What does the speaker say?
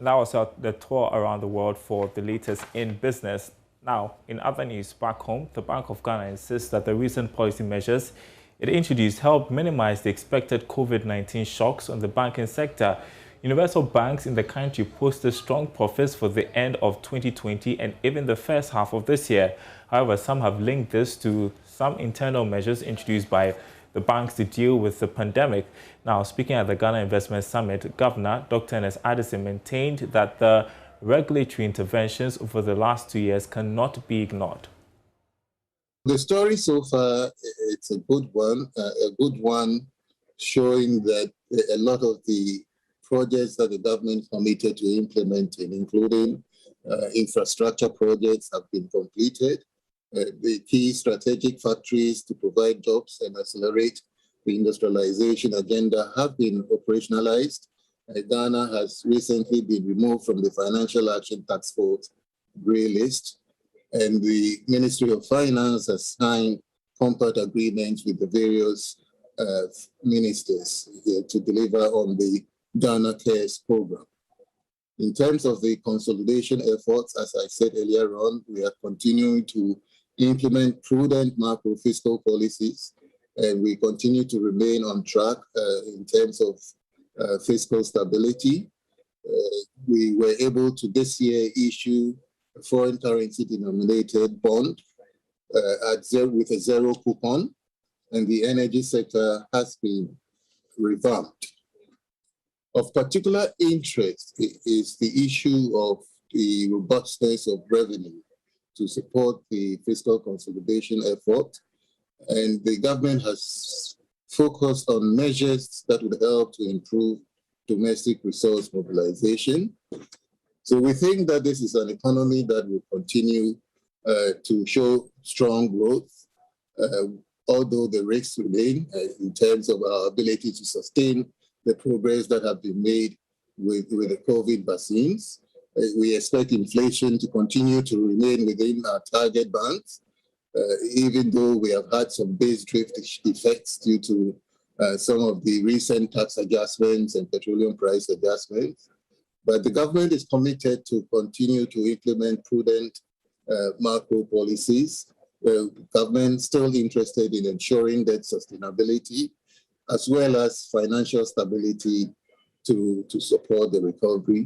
And that was the tour around the world for the latest in business. Now, in other news back home, the Bank of Ghana insists that the recent policy measures it introduced helped minimize the expected COVID-19 shocks on the banking sector. Universal banks in the country posted strong profits for the end of 2020 and even the first half of this year. However, some have linked this to some internal measures introduced by the banks to deal with the pandemic. Now, speaking at the Ghana Investment Summit, Governor Dr. Ernest Addison maintained that the regulatory interventions over the last 2 years cannot be ignored. The story so far, it's a good one showing that a lot of the projects that the government committed to implementing, including infrastructure projects, have been completed. The key strategic factories to provide jobs and accelerate the industrialization agenda have been operationalized. Ghana has recently been removed from the Financial Action Task Force grey list, and the Ministry of Finance has signed compact agreements with the various ministers to deliver on the Ghana Cares program. In terms of the consolidation efforts, as I said earlier on, we are continuing to implement prudent macro-fiscal policies, and we continue to remain on track in terms of fiscal stability. We were able to this year issue a foreign currency denominated bond with a zero coupon, and the energy sector has been revamped. Of particular interest is the issue of the robustness of revenue to support the fiscal consolidation effort, and the government has focused on measures that would help to improve domestic resource mobilization. So we think that this is an economy that will continue to show strong growth, although the risks remain in terms of our ability to sustain the progress that have been made with the COVID vaccines. We expect inflation to continue to remain within our target bands, even though we have had some base drift effects due to some of the recent tax adjustments and petroleum price adjustments. But the government is committed to continue to implement prudent macro policies. The government is still interested in ensuring that sustainability as well as financial stability to support the recovery.